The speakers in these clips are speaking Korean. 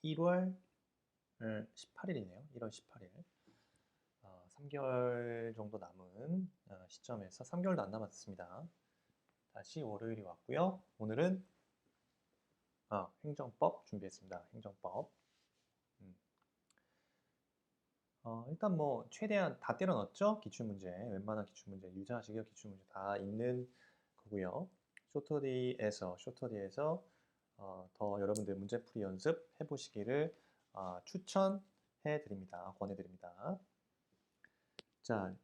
1월 18일이네요. 1월 18일. 3개월 정도 남은 시점에서 3개월도 안 남았습니다. 다시 월요일이 왔고요. 오늘은 행정법 준비했습니다. 행정법. 일단 뭐 최대한 다 때려 넣었죠? 기출문제. 웬만한 기출문제, 유사시계 기출문제 다 있는 거고요. 쇼터디에서 더 여러분들 문제풀이 연습 해보시기를 추천해 드립니다. 권해 드립니다. 자,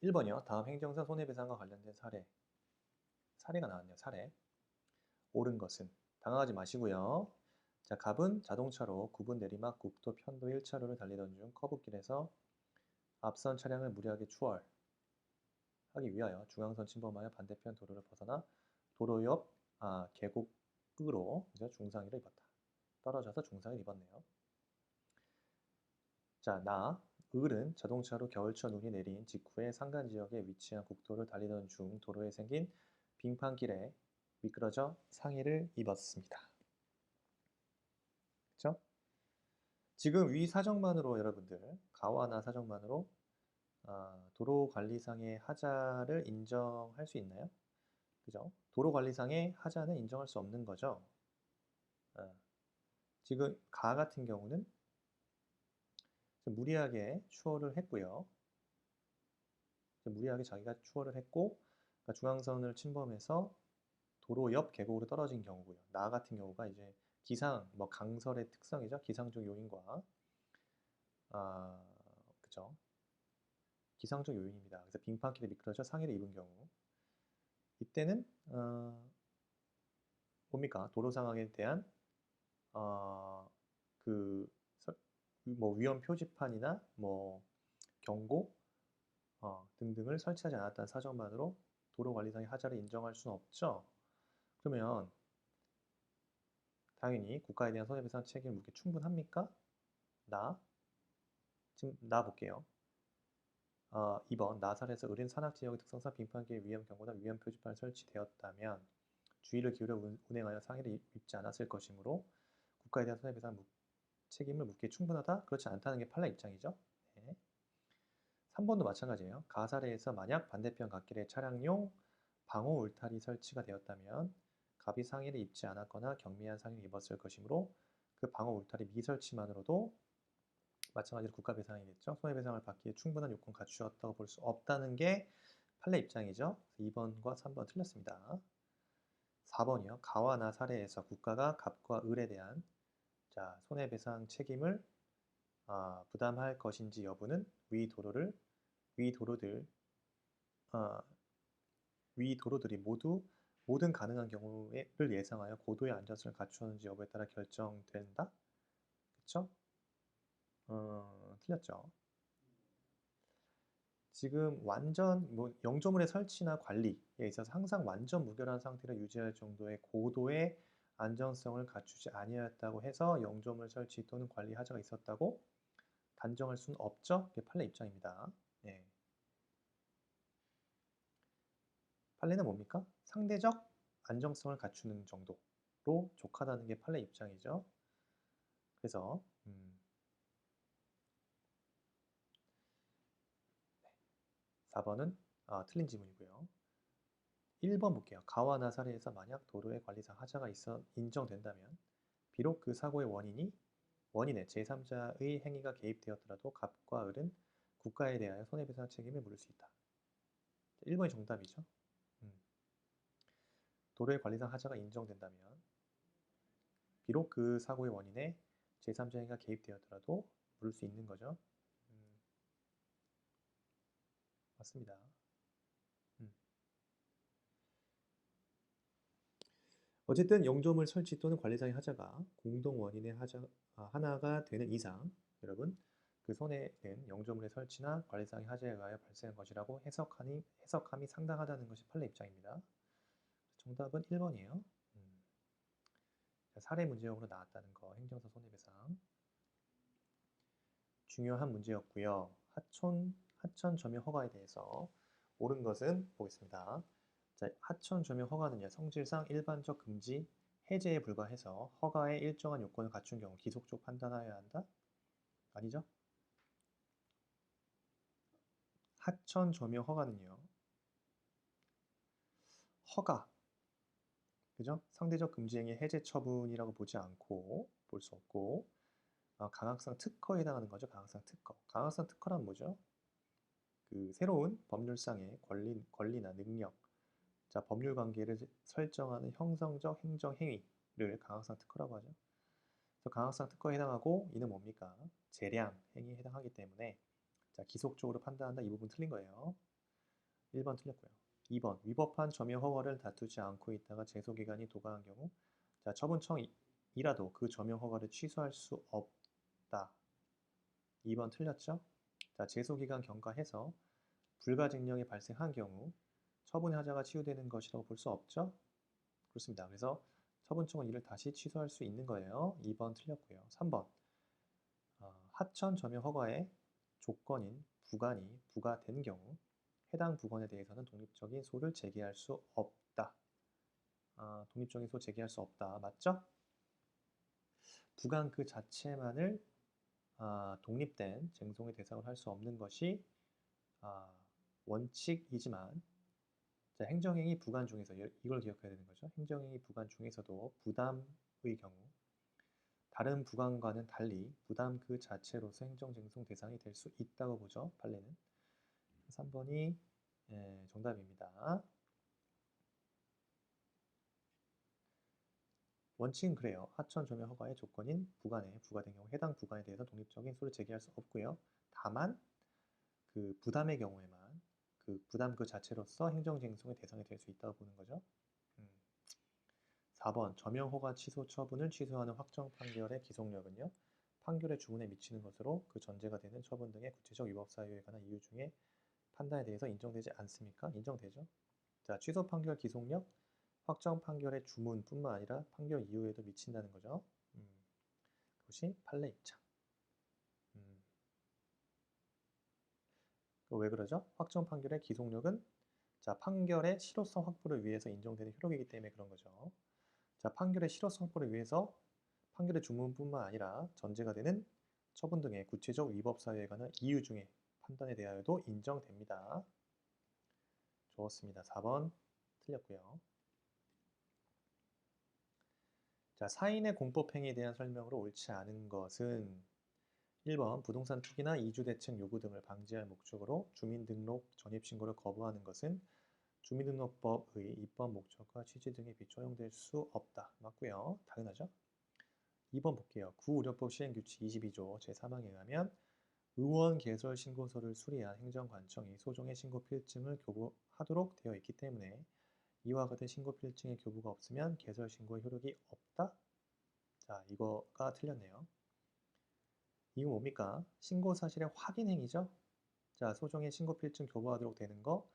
1번이요. 다음 행정사 손해배상과 관련된 사례가 나왔네요. 사례. 옳은 것은 당황하지 마시고요. 자, 갑은 자동차로 구분 내리막 국도 편도 1차로를 달리던 중 커브길에서 앞선 차량을 무리하게 추월하기 위하여 중앙선 침범하여 반대편 도로를 벗어나 도로 옆 계곡으로 중상해를 입었다. 떨어져서 중상을 입었네요. 자, 을은 자동차로 겨울철 눈이 내린 직후에 산간지역에 위치한 국도를 달리던 중 도로에 생긴 빙판길에 미끄러져 상해를 입었습니다. 그렇죠? 지금 위 사정만으로 여러분들 가와나 사정만으로 도로관리상의 하자를 인정할 수 있나요? 그죠? 도로관리상의 하자는 인정할 수 없는 거죠. 지금 가 같은 경우는 무리하게 추월을 했고요. 무리하게 자기가 추월을 했고 그러니까 중앙선을 침범해서 도로 옆 계곡으로 떨어진 경우고요. 나 같은 경우가 이제 기상, 강설의 특성이죠. 기상적 요인과 그죠? 기상적 요인입니다. 그래서 빙판길에 미끄러져 상해를 입은 경우 이때는 뭡니까? 도로 상황에 대한 그 위험 표지판이나 경고 등등을 설치하지 않았다는 사정만으로 도로관리상의 하자를 인정할 수는 없죠. 그러면 당연히 국가에 대한 손해배상 책임을 묻기 충분합니까? 지금 볼게요. 2번 나살에서 을인 산악지역의 특성상 빙판길 위험 경고나 위험 표지판이 설치되었다면 주의를 기울여 운행하여 상해를 입지 않았을 것이므로 국가에 대한 손해배상 책임을 묻기에 충분하다? 그렇지 않다는 게 판례 입장이죠. 네. 3번도 마찬가지예요. 가사례에서 만약 반대편 갓길에 차량용 방호 울타리 설치가 되었다면 갑이 상해를 입지 않았거나 경미한 상해를 입었을 것이므로 그 방호 울타리 미설치만으로도 마찬가지로 국가배상이겠죠. 손해배상을 받기에 충분한 요건 갖추었다고 볼 수 없다는 게 판례 입장이죠. 2번과 3번 틀렸습니다. 4번이요. 가와 나 사례에서 국가가 갑과 을에 대한 손해배상 책임을 부담할 것인지 여부는 위 도로들이 모든 가능한 경우를 예상하여 고도의 안전성을 갖추었는지 여부에 따라 결정된다. 그쵸? 틀렸죠. 지금 완전 영조물의 설치나 관리에 있어서 항상 완전 무결한 상태를 유지할 정도의 고도의 안전성을 갖추지 아니하였다고 해서 영조물 설치 또는 관리 하자가 있었다고 단정할 수는 없죠. 그게 판례 입장입니다. 네. 판례는 뭡니까? 상대적 안정성을 갖추는 정도로 족하다는 게 판례 입장이죠. 그래서 4번은 틀린 지문이고요. 1번 볼게요. 가와 나 사례에서 만약 도로의 관리상 하자가 있어 인정된다면 비록 그 사고의 원인에 제3자의 행위가 개입되었더라도 갑과 을은 국가에 대하여 손해배상 책임을 물을 수 있다. 1번이 정답이죠. 도로의 관리상 하자가 인정된다면 비록 그 사고의 원인에 제3자 행위가 개입되었더라도 물을 수 있는 거죠. 맞습니다. 어쨌든 영조물 설치 또는 관리상의 하자가 공동 원인의 하나가 되는 이상 여러분 그 손해는 영조물의 설치나 관리상의 하자에 의하여 발생한 것이라고 해석함이 상당하다는 것이 판례 입장입니다. 정답은 1번이에요. 사례 문제형으로 나왔다는 거 행정사 손해배상 중요한 문제였고요. 하천 점유 허가에 대해서 옳은 것은 보겠습니다. 하천 점유 허가는요 성질상 일반적 금지 해제에 불과해서 허가에 일정한 요건을 갖춘 경우 기속적 판단하여야 한다? 아니죠? 하천 조명 허가는요. 허가, 그죠? 상대적 금지행위 해제 처분이라고 보지 않고 볼 수 없고 강학상 특허에 해당하는 거죠. 강학상 특허. 강학상 특허란 뭐죠? 그 새로운 법률상의 권리나 능력, 자 법률 관계를 설정하는 형성적 행정 행위를 강학상 특허라고 하죠. 그래서 강학상 특허에 해당하고 이는 뭡니까? 재량 행위에 해당하기 때문에 자 기속적으로 판단한다 이 부분 틀린 거예요. 1번 틀렸고요. 2번 위법한 점유 허가를 다투지 않고 있다가 제소기간이 도과한 경우 자 처분청이라도 그 점유 허가를 취소할 수 없다. 2번 틀렸죠? 자 제소기간 경과해서 불가증력이 발생한 경우 처분 하자가 치유되는 것이라고 볼 수 없죠? 그렇습니다. 그래서 처분청은 이를 다시 취소할 수 있는 거예요. 2번 틀렸고요. 3번 하천 점유 허가의 조건인 부관이 부과된 경우 해당 부관에 대해서는 독립적인 소를 제기할 수 없다. 독립적인 소 제기할 수 없다. 맞죠? 부관 그 자체만을 독립된 쟁송의 대상을 할 수 없는 것이 원칙이지만 자, 행정행위 부관 중에서 이걸 기억해야 되는 거죠. 행정행위 부관 중에서도 부담의 경우 다른 부관과는 달리 부담 그 자체로서 행정쟁송 대상이 될 수 있다고 보죠. 판례는. 3번이 정답입니다. 원칙은 그래요. 하천 조명 허가의 조건인 부관에 부과된 경우 해당 부관에 대해서 독립적인 소를 제기할 수 없고요. 다만 그 부담의 경우에만 그 부담 그 자체로서 행정쟁송의 대상이 될 수 있다고 보는 거죠. 4번 점용허가 취소 처분을 취소하는 확정 판결의 기속력은요. 판결의 주문에 미치는 것으로 그 전제가 되는 처분 등의 구체적 위법 사유에 관한 이유 중에 판단에 대해서 인정되지 않습니까? 인정되죠. 자, 취소 판결 기속력, 확정 판결의 주문뿐만 아니라 판결 이유에도 미친다는 거죠. 그것이 판례 입장. 왜 그러죠? 확정 판결의 기속력은 자, 판결의 실효성 확보를 위해서 인정되는 효력이기 때문에 그런 거죠. 자, 판결의 실효성 확보를 위해서 판결의 주문뿐만 아니라 전제가 되는 처분 등의 구체적 위법 사유에 관한 이유 중에 판단에 대하여도 인정됩니다. 좋습니다. 4번 틀렸고요. 자, 사인의 공법행위에 대한 설명으로 옳지 않은 것은 1번 부동산 투기나 이주대책 요구 등을 방지할 목적으로 주민등록 전입신고를 거부하는 것은 주민등록법의 입법 목적과 취지 등에 비춰 허용될 수 없다. 맞고요. 당연하죠. 2번 볼게요. 구의료법 시행규칙 22조 제3항에 의하면 의원 개설 신고서를 수리한 행정관청이 소정의 신고 필증을 교부하도록 되어 있기 때문에 이와 같은 신고 필증의 교부가 없으면 개설 신고의 효력이 없다? 자, 이거가 틀렸네요. 이거 뭡니까? 신고 사실의 확인 행위죠? 자, 소정의 신고 필증 교부하도록 되는 거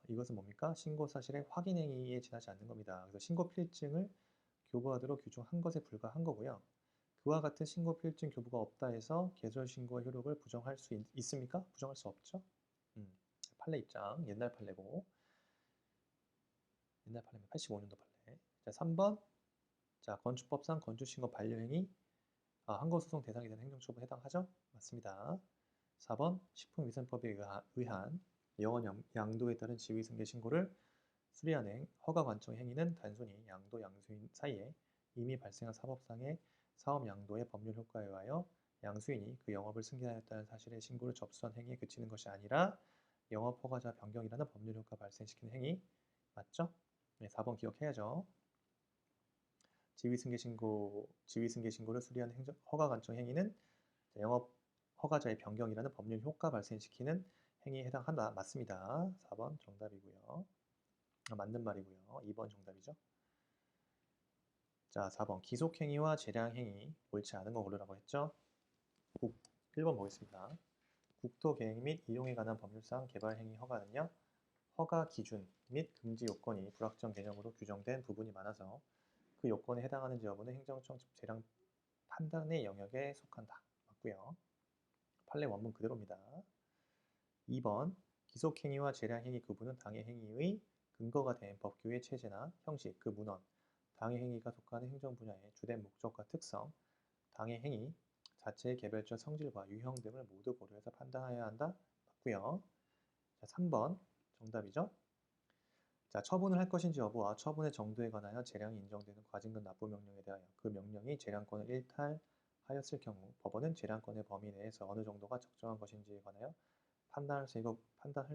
이것은 뭡니까? 신고 사실의 확인 행위에 지나지 않는 겁니다. 그래서 신고 필증을 교부하도록 규정한 것에 불과한 거고요. 그와 같은 신고 필증 교부가 없다 해서 개설 신고의 효력을 부정할 수 있습니까? 부정할 수 없죠. 판례 입장 옛날 판례고 옛날 판례면 85년도 판례. 자, 3번 자, 건축법상 건축신고 반려행위 항거소송 대상이 되는 행정처분에 해당하죠? 맞습니다. 4번 식품위생법에 의한 영원 양도에 따른 지위승계 신고를 수리하는 허가관청 행위는 단순히 양도 양수인 사이에 이미 발생한 사법상의 사업 양도의 법률 효과에 의하여 양수인이 그 영업을 승계하였다는 사실의 신고를 접수한 행위에 그치는 것이 아니라 영업 허가자 변경이라는 법률 효과 발생시키는 행위 맞죠? 네, 4번 기억해야죠. 지위승계 신고를 수리하는 허가관청 행위는 영업 허가자의 변경이라는 법률 효과 발생시키는 행위에 해당한다. 맞습니다. 4번 정답이고요. 맞는 말이고요. 2번 정답이죠. 자, 4번 기속행위와 재량행위 옳지 않은 거 고르라고 했죠. 1번 보겠습니다. 국토계획 및 이용에 관한 법률상 개발행위 허가는요. 허가 기준 및 금지 요건이 불확정 개념으로 규정된 부분이 많아서 그 요건에 해당하는지 여부는 행정청 재량 판단의 영역에 속한다. 맞고요. 판례 원문 그대로입니다. 2번 기속행위와 재량행위 구분은 당해 행위의 근거가 된 법규의 체제나 형식, 그 문헌, 당해 행위가 속하는 행정 분야의 주된 목적과 특성, 당해 행위 자체의 개별적 성질과 유형 등을 모두 고려해서 판단해야 한다. 맞고요. 자, 3번 정답이죠. 자, 처분을 할 것인지 여부와 처분의 정도에 관하여 재량이 인정되는 과징금 납부 명령에 대하여 그 명령이 재량권을 일탈하였을 경우 법원은 재량권의 범위 내에서 어느 정도가 적정한 것인지에 관하여 판단할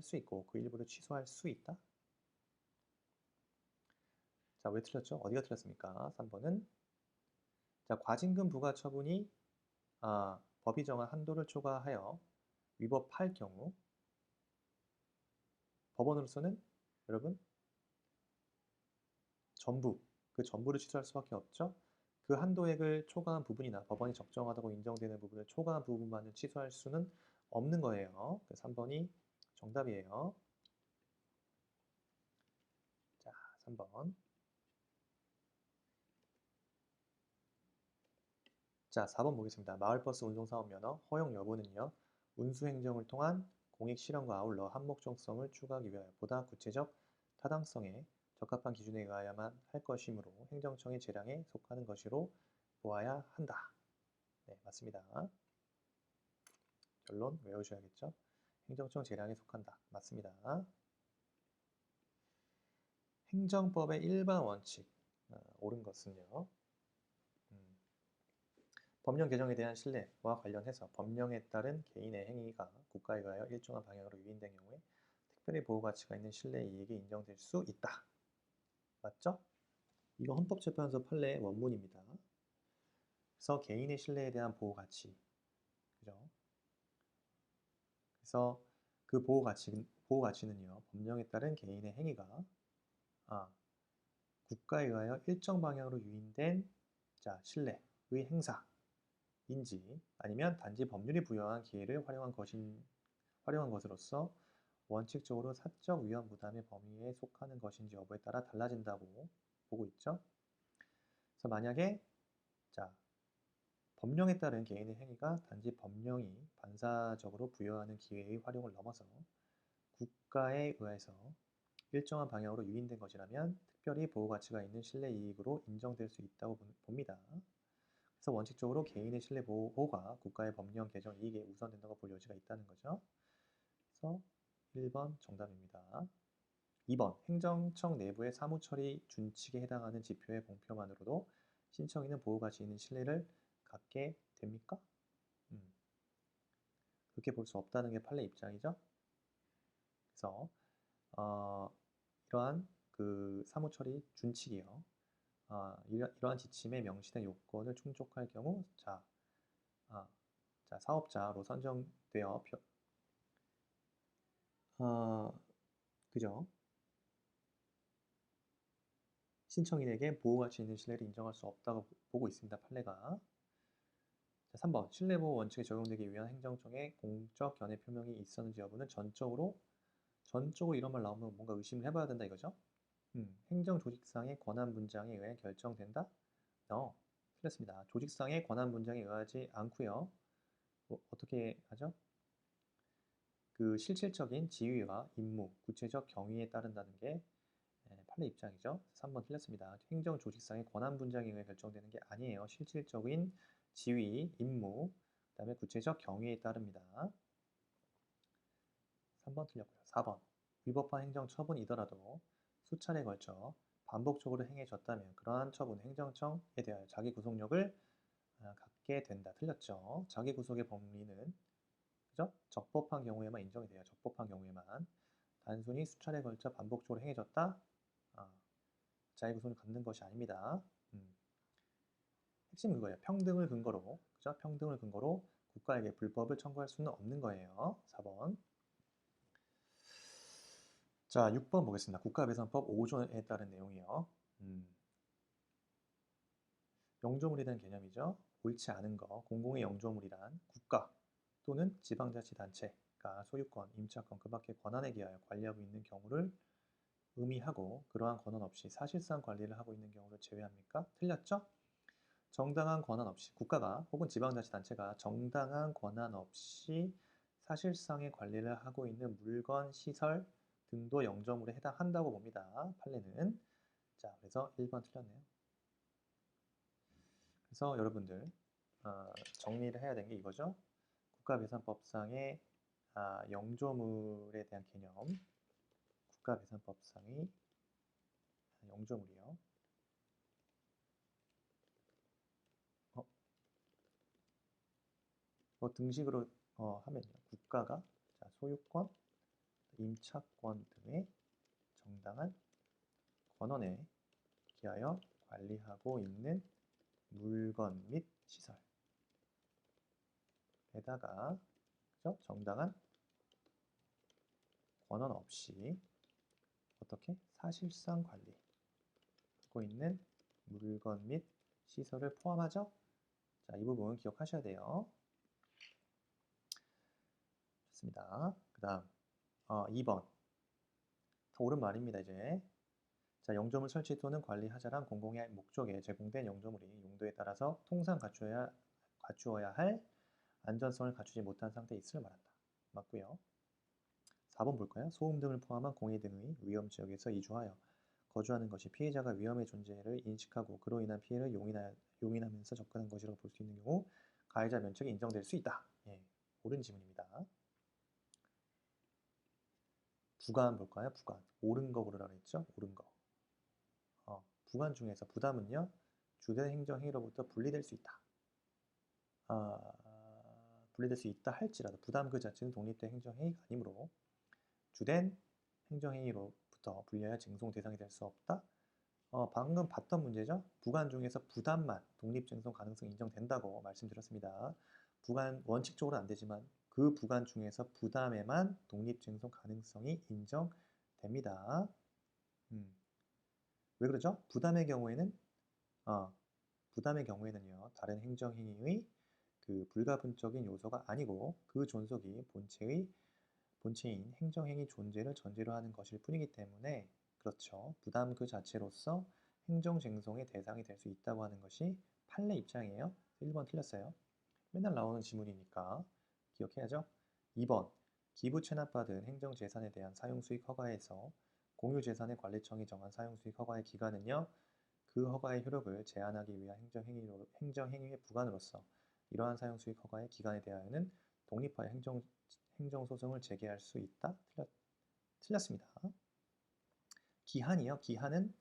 수 있고 그 일부를 취소할 수 있다. 자, 왜 틀렸죠? 어디가 틀렸습니까? 3번은 자, 과징금 부과 처분이 법이 정한 한도를 초과하여 위법할 경우 법원으로서는 여러분 그 전부를 취소할 수밖에 없죠. 그 한도액을 초과한 부분이나 법원이 적정하다고 인정되는 부분을 초과한 부분만을 취소할 수는 없는 거예요. 그래서 3번이 정답이에요. 자, 3번. 자, 4번 보겠습니다. 마을버스 운송사업 면허 허용 여부는요. 운수행정을 통한 공익 실현과 아울러 한목적성을 추구하기 위하여 보다 구체적 타당성에 적합한 기준에 의하여야만 할 것이므로 행정청의 재량에 속하는 것으로 보아야 한다. 네, 맞습니다. 결론 외우셔야겠죠? 행정청 재량에 속한다. 맞습니다. 행정법의 일반 원칙, 옳은 것은요. 법령 개정에 대한 신뢰와 관련해서 법령에 따른 개인의 행위가 국가에 의하여 일정한 방향으로 유인된 경우에 특별히 보호 가치가 있는 신뢰 이익이 인정될 수 있다. 맞죠? 이거 헌법재판소 판례의 원문입니다. 그래서 개인의 신뢰에 대한 보호 가치, 그죠? 그래서 그 보호 가치는요, 법령에 따른 개인의 행위가 국가에 의하여 일정 방향으로 유인된 신뢰의 행사인지 아니면 단지 법률이 부여한 기회를 활용한 것으로서 원칙적으로 사적 위험 부담의 범위에 속하는 것인지 여부에 따라 달라진다고 보고 있죠. 그래서 만약에 법령에 따른 개인의 행위가 단지 법령이 반사적으로 부여하는 기회의 활용을 넘어서 국가에 의해서 일정한 방향으로 유인된 것이라면 특별히 보호 가치가 있는 신뢰 이익으로 인정될 수 있다고 봅니다. 그래서 원칙적으로 개인의 신뢰 보호가 국가의 법령 개정 이익에 우선된다고 볼 여지가 있다는 거죠. 그래서 1번 정답입니다. 2번 행정청 내부의 사무처리 준칙에 해당하는 지표의 공표만으로도 신청인은 보호 가치 있는 신뢰를 갖게 됩니까? 그렇게 볼 수 없다는 게 판례 입장이죠. 그래서 이러한 그 사무처리 준칙이요. 이러한 지침에 명시된 요건을 충족할 경우 사업자로 선정되어 그죠? 신청인에게 보호가치 있는 신뢰를 인정할 수 없다고 보고 있습니다. 판례가. 3번 신뢰보호 원칙에 적용되기 위한 행정청의 공적 견해 표명이 있었는지 여부는 전적으로 이런 말 나오면 뭔가 의심을 해봐야 된다 이거죠. 행정조직상의 권한 분장에 의해 결정된다? 틀렸습니다. 조직상의 권한 분장에 의하지 않고요. 어떻게 하죠? 그 실질적인 지위와 임무, 구체적 경위에 따른다는 게 판례 입장이죠. 3번 틀렸습니다. 행정조직상의 권한 분장에 의해 결정되는 게 아니에요. 실질적인 지위, 임무, 그 다음에 구체적 경위에 따릅니다. 3번 틀렸고요. 4번 위법한 행정처분이더라도 수차례에 걸쳐 반복적으로 행해졌다면 그러한 처분 행정청에 대하여 자기 구속력을 갖게 된다. 틀렸죠. 자기 구속의 범위는 그죠? 적법한 경우에만 인정이 돼요. 적법한 경우에만. 단순히 수차례에 걸쳐 반복적으로 행해졌다. 자기 구속을 갖는 것이 아닙니다. 핵심 그거예요. 평등을 근거로, 그죠? 평등을 근거로 국가에게 불법을 청구할 수는 없는 거예요. 4번. 자, 6번 보겠습니다. 국가배상법 5조에 따른 내용이요. 영조물에 대한 개념이죠. 옳지 않은 거, 공공의 영조물이란 국가 또는 지방자치단체가 소유권, 임차권, 그 밖의 권한에 기하여 관리하고 있는 경우를 의미하고 그러한 권한 없이 사실상 관리를 하고 있는 경우를 제외합니까? 틀렸죠? 정당한 권한 없이 국가가 혹은 지방자치단체가 정당한 권한 없이 사실상의 관리를 하고 있는 물건, 시설 등도 영조물에 해당한다고 봅니다. 판례는. 자, 그래서 1번 틀렸네요. 그래서 여러분들 정리를 해야 되는 게 이거죠. 국가배산법상의 영조물에 대한 개념, 국가배산법상의 영조물이요. 등식으로 하면요. 국가가 소유권, 임차권 등의 정당한 권한에 기하여 관리하고 있는 물건 및 시설에다가 그죠? 정당한 권한 없이 어떻게 사실상 관리하고 있는 물건 및 시설을 포함하죠? 자, 이 부분 기억하셔야 돼요. 좋습니다. 그 다음 2번 더 옳은 말입니다. 이제 자, 영조물 설치 또는 관리하자란 공공의 목적에 제공된 영조물이 용도에 따라서 통상 갖추어야 할 안전성을 갖추지 못한 상태에 있음을 말한다. 맞고요. 4번 볼까요? 소음 등을 포함한 공해 등의 위험 지역에서 이주하여 거주하는 것이 피해자가 위험의 존재를 인식하고 그로 인한 피해를 용인하면서 접근한 것이라고 볼 수 있는 경우 가해자 면책이 인정될 수 있다. 예, 옳은 지문입니다. 부관 볼까요? 부관. 옳은 거 고르라고 했죠? 옳은 거. 부관 중에서 부담은요. 주된 행정행위로부터 분리될 수 있다. 분리될 수 있다 할지라도 부담 그 자체는 독립된 행정행위가 아니므로 주된 행정행위로부터 분리하여 쟁송 대상이 될 수 없다. 방금 봤던 문제죠. 부관 중에서 부담만 독립쟁송 가능성이 인정된다고 말씀드렸습니다. 부관 원칙적으로 안 되지만 그 부관 중에서 부담에만 독립쟁송 가능성이 인정됩니다. 왜 그러죠? 부담의 경우에는요. 다른 행정행위의 그 불가분적인 요소가 아니고 그 존속이 본체인 행정행위 존재를 전제로 하는 것일 뿐이기 때문에 그렇죠. 부담 그 자체로서 행정쟁송의 대상이 될 수 있다고 하는 것이 판례 입장이에요. 1번 틀렸어요. 맨날 나오는 지문이니까 기억해야죠. 2번 기부 체납받은 행정재산에 대한 사용수익 허가에서 공유재산의 관리청이 정한 사용수익 허가의 기간은요. 그 허가의 효력을 제한하기 위한 행정행위의 부관으로서 이러한 사용수익 허가의 기간에 대하여는 독립하여 행정소송을 제기할 수 있다? 틀렸습니다. 기한이요. 기한은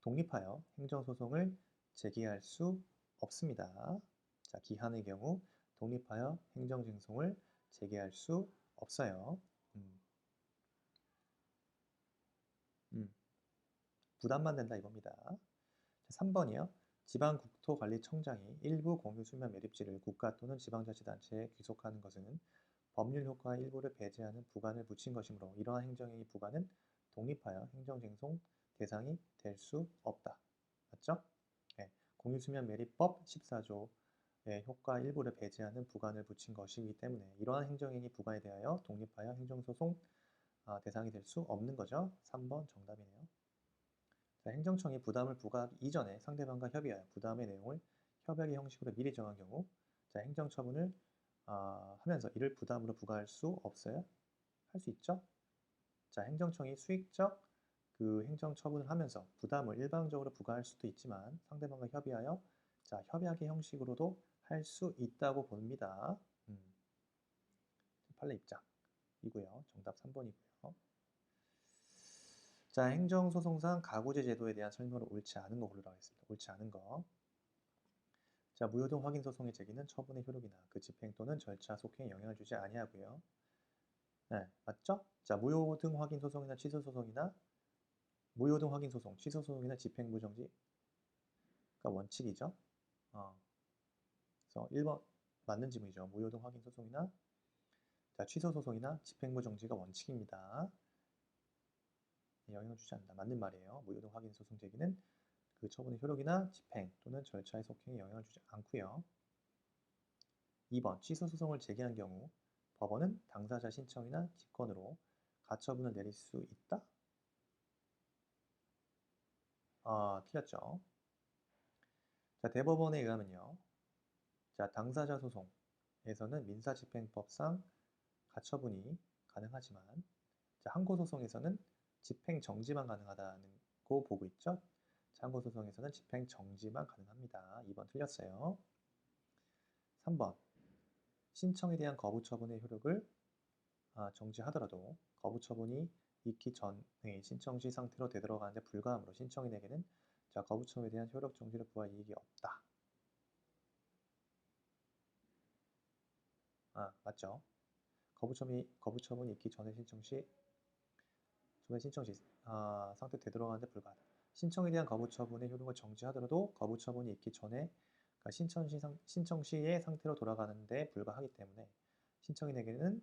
독립하여 행정소송을 제기할 수 없습니다. 자, 기한의 경우 독립하여 행정쟁송을 제기할 수 없어요. 부담만 된다 이겁니다. 자, 3번이요. 지방국토관리청장이 일부 공유수면 매립지를 국가 또는 지방자치단체에 귀속하는 것은 법률 효과의 일부를 배제하는 부관을 붙인 것이므로 이러한 행정행위 부관은 독립하여 행정쟁송 대상이 될 수 없다. 맞죠? 네. 공유수면 매립법 14조의 효과 일부를 배제하는 부관을 붙인 것이기 때문에 이러한 행정행위 부관에 대하여 독립하여 행정소송 대상이 될 수 없는 거죠. 3번 정답이네요. 자, 행정청이 부담을 부과하기 이전에 상대방과 협의하여 부담의 내용을 협약의 형식으로 미리 정한 경우 자, 행정처분을 하면서 이를 부담으로 부과할 수 없어요? 할 수 있죠? 자, 행정청이 수익적 그 행정처분을 하면서 부담을 일방적으로 부과할 수도 있지만 상대방과 협의하여 자, 협약의 형식으로도 할 수 있다고 봅니다. 판례 입장이고요. 정답 3번이고요. 자, 행정소송상 가구제 제도에 대한 설명으로 옳지 않은 거 고르라고 했습니다. 옳지 않은 거. 자, 무효등 확인 소송의 제기는 처분의 효력이나 그 집행 또는 절차 속행에 영향을 주지 아니하고요. 네, 맞죠? 자, 무효등 확인 소송이나 취소 소송이나 무효등 확인 소송, 취소 소송이나 집행부 정지가 원칙이죠. 그래서 1번 맞는 지문이죠. 무효등 확인 소송이나 자, 취소 소송이나 집행부 정지가 원칙입니다. 영향을 주지 않는다. 맞는 말이에요. 무효등 확인 소송 제기는 그 처분의 효력이나 집행 또는 절차의 속행에 영향을 주지 않고요. 2번 취소 소송을 제기한 경우 법원은 당사자 신청이나 직권으로 가처분을 내릴 수 있다? 틀렸죠. 자, 대법원에 의하면요. 자, 당사자 소송에서는 민사집행법상 가처분이 가능하지만 자, 항고소송에서는 집행 정지만 가능하다고 보고 있죠. 상고소송에서는 집행 정지만 가능합니다. 2번 틀렸어요. 3번 신청에 대한 거부 처분의 효력을 정지하더라도 거부 처분이 있기 전의 신청 시 상태로 되돌아가는데 불가하므로 신청인에게는 거부 처분에 대한 효력 정지를 구할 이익이 없다. 맞죠? 거부 처분이 있기 전에 신청 시 상태 되돌아가는데 불가하다. 신청에 대한 거부 처분의 효력을 정지하더라도 거부 처분이 있기 전에 신청 시의 상태로 돌아가는데 불가하기 때문에 신청인에게는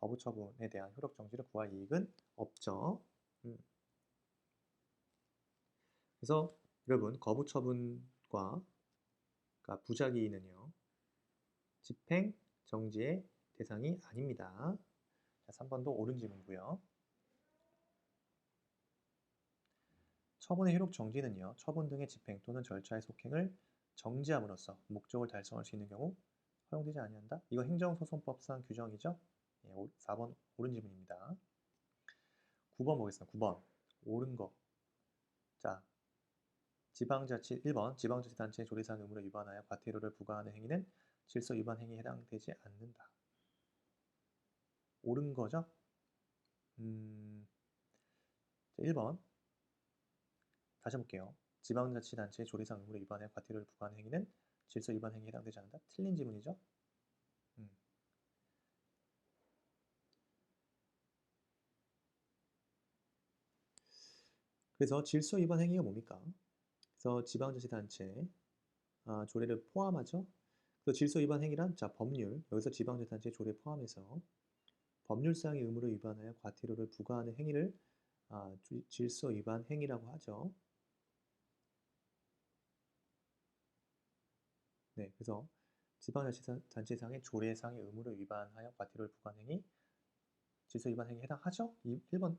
거부 처분에 대한 효력 정지를 구할 이익은 없죠. 그래서 여러분 거부 처분과 부작위는요 집행 정지의 대상이 아닙니다. 자, 3번도 옳은 질문이고요. 처분의 효력 정지는요 처분 등의 집행 또는 절차의 속행을 정지함으로써 목적을 달성할 수 있는 경우 허용되지 아니한다. 이거 행정소송법상 규정이죠. 4번 옳은 질문입니다. 9번 보겠습니다. 9번 옳은 거. 자, 1번 지방자치단체의 조례사항 의무를 위반하여 과태료를 부과하는 행위는 질서 위반 행위에 해당되지 않는다. 옳은 거죠? 1번 다시 볼게요. 지방자치단체의 조례사항 의무를 위반하여 과태료를 부과하는 행위는 질서 위반 행위에 해당되지 않는다. 틀린 지문이죠? 그래서 질서 위반 행위가 뭡니까? 그래서 지방자치단체 조례를 포함하죠. 그래서 질서 위반 행위란 법률, 여기서 지방자치단체 조례 포함해서 법률상의 의무를 위반하여 과태료를 부과하는 행위를 질서 위반 행위라고 하죠. 네, 그래서 지방자치단체상의 조례상의 의무를 위반하여 과태료를 부과하는 행위, 질서 위반 행위에 해당하죠? 1번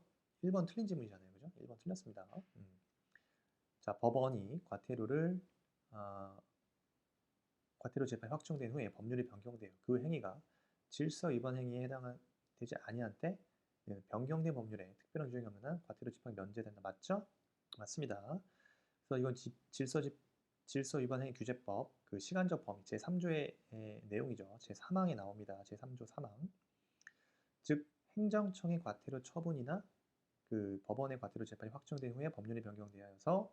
틀린 질문이잖아요. 그죠? 1번 틀렸습니다. 자, 법원이 과태료 재판이 확정된 후에 법률이 변경되어 그 행위가 질서 위반 행위에 해당되지 아니한 때 변경된 법률에 특별한 규정이 없는 한 과태료 집행이 면제된다. 맞죠? 맞습니다. 그래서 이건 질서 위반 행위 규제법 그 시간적 범위 제3조의 내용이죠. 제3항에 나옵니다. 제3조 3항. 즉 행정청의 과태료 처분이나 그 법원의 과태료 재판이 확정된 후에 법률이 변경되어서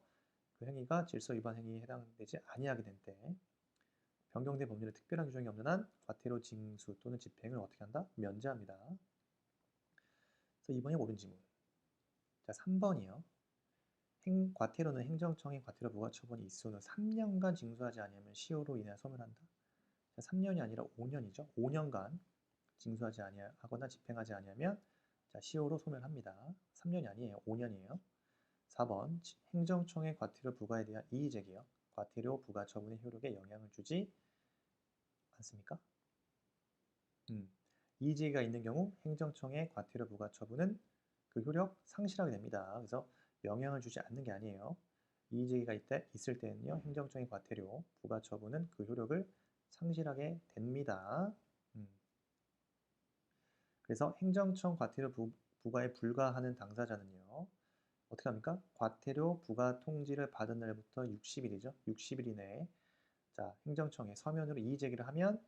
그 행위가 질서 위반 행위에 해당되지 아니하게 된 때 변경된 법률에 특별한 규정이 없는 한 과태료 징수 또는 집행을 어떻게 한다? 면제합니다. 그래서 2번이 옳은 질문. 자, 3번이요. 과태료는 행정청의 과태료 부과 처분이 있은 후 3년간 징수하지 아니하면 시효로 인해 소멸한다. 자, 3년이 아니라 5년이죠. 5년간 징수하지 아니하거나 집행하지 아니하면 시효로 소멸합니다. 3년이 아니에요. 5년이에요. 4번 행정청의 과태료 부과에 대한 이의제기요. 과태료 부과 처분의 효력에 영향을 주지 않습니까? 이의제기가 있는 경우 행정청의 과태료 부과 처분은 그 효력 상실하게 됩니다. 그래서 영향을 주지 않는 게 아니에요. 이의제기가 있을 때는요. 행정청의 과태료 부과 처분은 그 효력을 상실하게 됩니다. 그래서 행정청 과태료 부과에 불과하는 당사자는요. 어떻게 합니까? 과태료 부과 통지를 받은 날부터 60일이죠. 60일 이내에 행정청에 서면으로 이의제기를 하면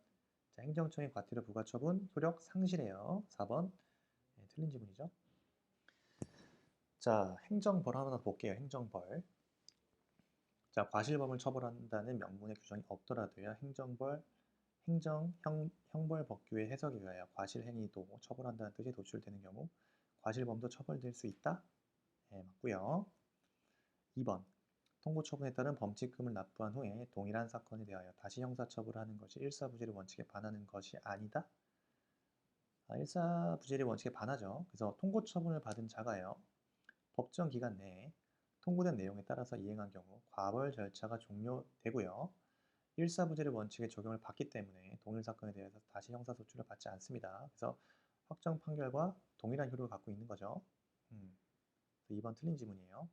행정청의 과태료 부과 처분 효력 상실해요. 4번 틀린 지문이죠. 자, 행정벌 하나 볼게요. 행정벌. 자, 과실범을 처벌한다는 명문의 규정이 없더라도요. 형벌법규의 해석에 의하여 과실행위도 처벌한다는 뜻이 도출되는 경우 과실범도 처벌될 수 있다? 네, 맞고요. 2번 통고처분에 따른 범칙금을 납부한 후에 동일한 사건에 대하여 다시 형사처벌하는 것이 일사부재리 원칙에 반하는 것이 아니다? 일사부재리 원칙에 반하죠. 그래서 통고처분을 받은 자가요. 법정 기간 내에 통고된 내용에 따라서 이행한 경우 과벌 절차가 종료되고요. 일사부재리 원칙의 적용을 받기 때문에 동일 사건에 대해서 다시 형사소출을 받지 않습니다. 그래서 확정 판결과 동일한 효력을 갖고 있는 거죠. 2번 틀린 지문이에요.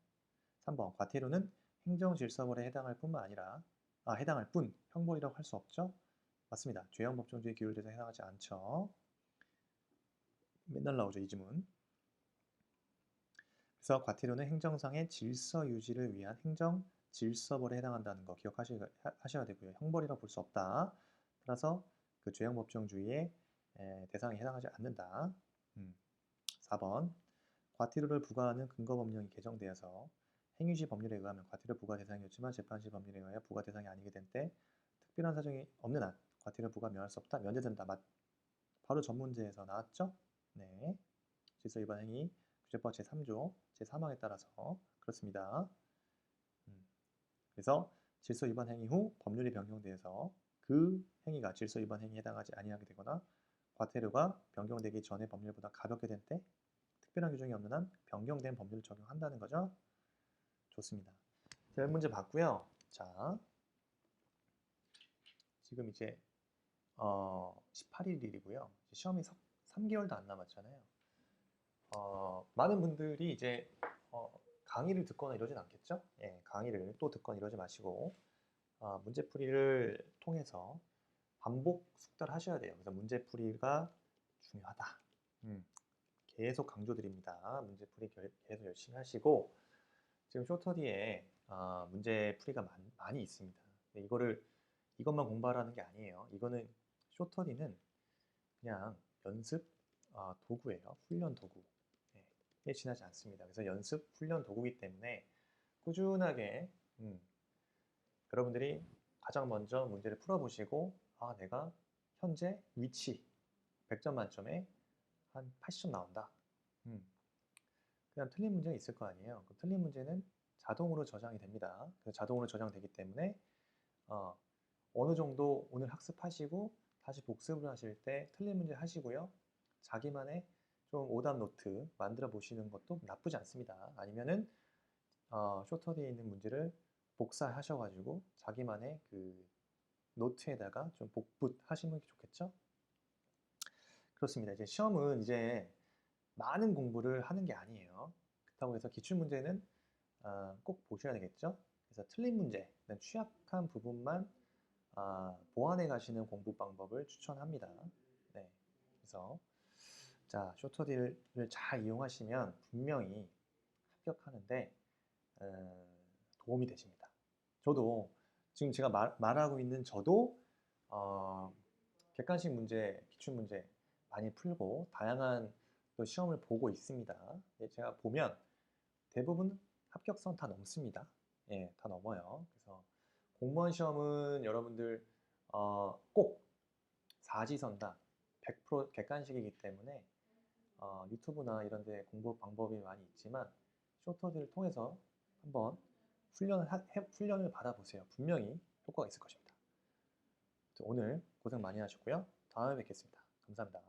3번 과태료는 행정질서벌에 해당할 뿐 형벌이라고 할 수 없죠? 맞습니다. 죄형법정주의 규율대상에 해당하지 않죠. 맨날 나오죠, 이 지문. 그래서 과태료는 행정상의 질서 유지를 위한 행정 질서벌에 해당한다는 거 기억하셔야 되고요. 형벌이라 볼 수 없다. 따라서 그 죄형법정주의의 대상에 해당하지 않는다. 4번 과태료를 부과하는 근거법령이 개정되어서 행위시 법률에 의하면 과태료 부과 대상이었지만 재판시 법률에 의하여 부과 대상이 아니게 된 때 특별한 사정이 없는 한 과태료 부과 면할 수 없다. 면제된다. 바로 전문제에서 나왔죠? 네. 질서 위반 행위 규제법 제3조 제3항에 따라서 그렇습니다. 그래서 질서 위반 행위 후 법률이 변경되어서 그 행위가 질서 위반 행위에 해당하지 아니하게 되거나 과태료가 변경되기 전에 법률보다 가볍게 된 때 특별한 규정이 없는 한 변경된 법률을 적용한다는 거죠. 좋습니다. 별 문제 봤고요. 자, 지금 이제 18일이고요. 시험이 3개월도 안 남았잖아요. 많은 분들이 이제 강의를 듣거나 이러진 않겠죠? 예, 강의를 또 듣거나 이러지 마시고 문제풀이를 통해서 반복 숙달을 하셔야 돼요. 그래서 문제풀이가 중요하다. 계속 강조드립니다. 문제풀이 계속 열심히 하시고 지금 쇼터디에 문제풀이가 많이 있습니다. 이것만 공부하라는 게 아니에요. 이거는 쇼터디는 그냥 연습 도구예요. 훈련 도구. 에 지나지 않습니다. 그래서 연습 훈련 도구이기 때문에 꾸준하게 여러분들이 가장 먼저 문제를 풀어보시고 내가 현재 위치 100점 만점에 한 80점 나온다. 그냥 틀린 문제가 있을 거 아니에요. 그 틀린 문제는 자동으로 저장이 됩니다. 그래서 자동으로 저장되기 때문에 어느 정도 오늘 학습하시고 다시 복습을 하실 때 틀린 문제 하시고요. 자기만의 좀 오답 노트 만들어 보시는 것도 나쁘지 않습니다. 아니면은 쇼터디에 있는 문제를 복사하셔가지고 자기만의 그 노트에다가 좀 복붙하시는 게 좋겠죠? 그렇습니다. 이제 시험은 이제 많은 공부를 하는 게 아니에요. 그렇다고 해서 기출문제는 꼭 보셔야 되겠죠? 그래서 틀린 문제, 취약한 부분만 보완해 가시는 공부 방법을 추천합니다. 네. 그래서 자, 쇼터디를 잘 이용하시면 분명히 합격하는데 도움이 되십니다. 저도 지금 제가 말하고 있는 저도 객관식 문제, 기출문제 많이 풀고 다양한 또 시험을 보고 있습니다. 제가 보면 대부분 합격선 다 넘습니다. 예, 다 넘어요. 그래서 공무원 시험은 여러분들 꼭 사지선다 100% 객관식이기 때문에 유튜브나 이런 데 공부 방법이 많이 있지만 쇼터들을 통해서 한번 훈련을 받아보세요. 분명히 효과가 있을 것입니다. 오늘 고생 많이 하셨고요. 다음에 뵙겠습니다. 감사합니다.